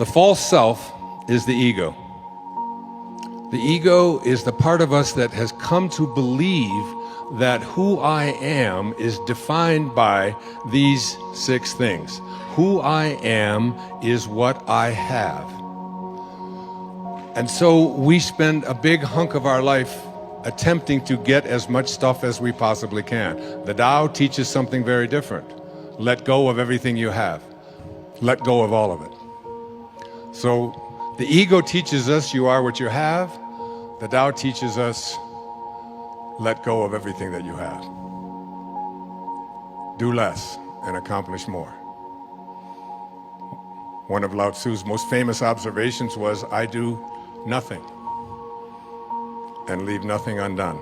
The false self is the ego. The ego is the part of us that has come to believe that who I am is defined by these 6 things. Who I am is what I have. And so we spend a big hunk of our life attempting to get as much stuff as we possibly can. The Tao teaches something very different. Let go of everything you have. Let go of all of it. So the ego teaches us you are what you have. The Tao teaches us let go of everything that you have. Do less and accomplish more. One of Lao Tzu's most famous observations was, I do nothing and leave nothing undone.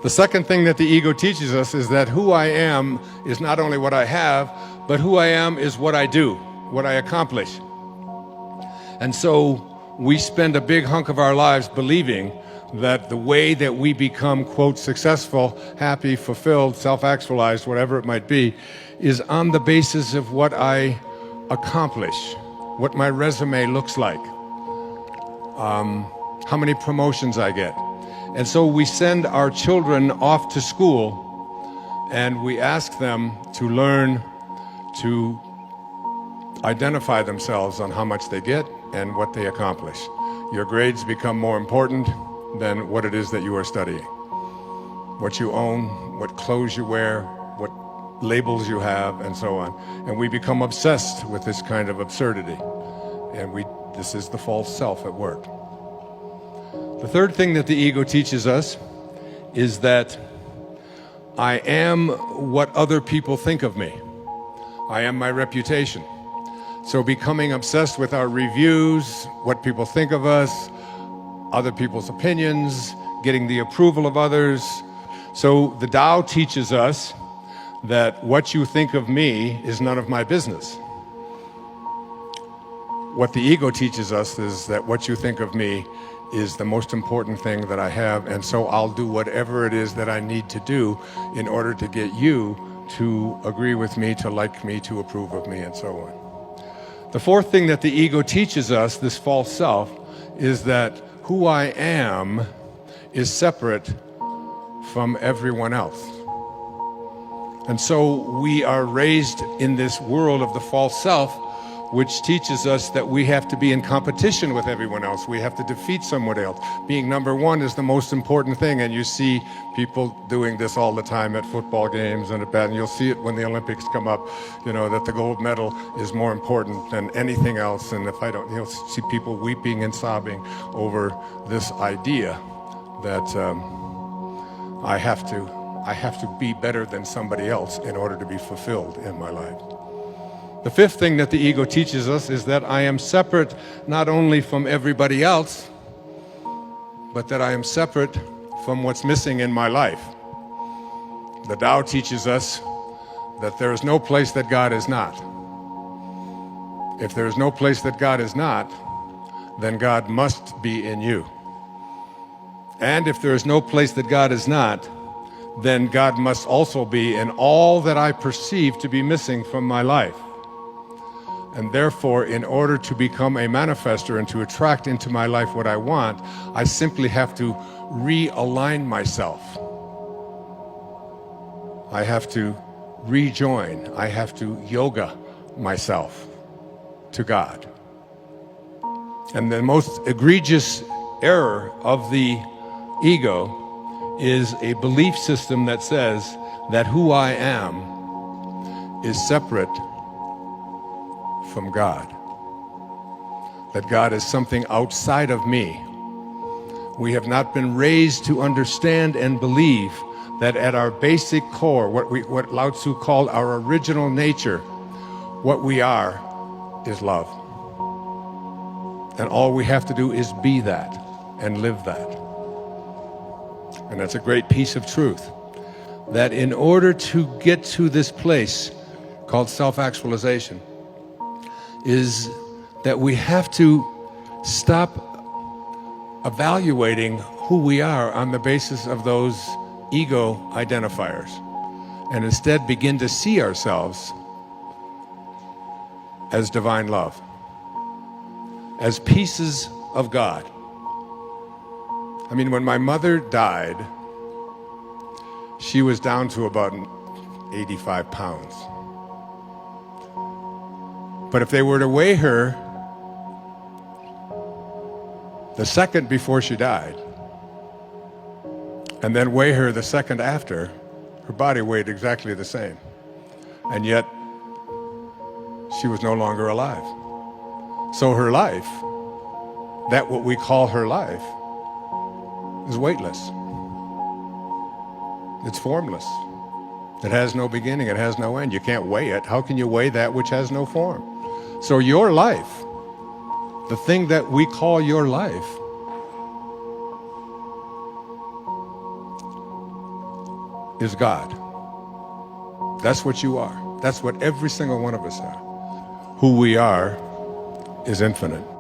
The second thing that the ego teaches us is that who I am is not only what I have, but who I am is what I do, what I accomplish. And so we spend a big hunk of our lives believing that the way that we become, quote, successful, happy, fulfilled, self-actualized, whatever it might be, is on the basis of what I accomplish, what my resume looks like, how many promotions I get. And so we send our children off to school and we ask them to learn to identify themselves on how much they get and what they accomplish. Your grades become more important than what it is that you are studying. What you own, what clothes you wear, what labels you have, and so on. And we become obsessed with this kind of absurdity. And this is the false self at work. The third thing that the ego teaches us is that I am what other people think of me. I am my reputation. So becoming obsessed with our reviews, what people think of us, other people's opinions, getting the approval of others. So the Tao teaches us that what you think of me is none of my business. What the ego teaches us is that what you think of me is the most important thing that I have, and so I'll do whatever it is that I need to do in order to get you to agree with me, to like me, to approve of me, and so on. The fourth thing that the ego teaches us, this false self, is that who I am is separate from everyone else. And so we are raised in this world of the false self, which teaches us that we have to be in competition with everyone else. We have to defeat someone else. Being number one is the most important thing, and you see people doing this all the time at football games and and you'll see it when the Olympics come up, that the gold medal is more important than anything else. And if I don't, you'll see people weeping and sobbing over this idea that I have to be better than somebody else in order to be fulfilled in my life. The fifth thing that the ego teaches us is that I am separate not only from everybody else, but that I am separate from what's missing in my life. The Tao teaches us that there is no place that God is not. If there is no place that God is not, then God must be in you. And if there is no place that God is not, then God must also be in all that I perceive to be missing from my life. And therefore, in order to become a manifester and to attract into my life what I want, I simply have to realign myself. I have to rejoin. I have to yoga myself to God. And the most egregious error of the ego is a belief system that says that who I am is separate from God, that God is something outside of me. We have not been raised to understand and believe that at our basic core, what Lao Tzu called our original nature, what we are is love. And all we have to do is be that and live that. And that's a great piece of truth, that in order to get to this place called self-actualization, is that we have to stop evaluating who we are on the basis of those ego identifiers, and instead begin to see ourselves as divine love. as pieces of God. I mean, when my mother died, she was down to about 85 pounds. But if they were to weigh her the second before she died, and then weigh her the second after, her body weighed exactly the same. And yet, she was no longer alive. So her life, that what we call her life, is weightless. It's formless. It has no beginning, it has no end. You can't weigh it. How can you weigh that which has no form? So your life, the thing that we call your life, is God. That's what you are. That's what every single one of us are. Who we are is infinite.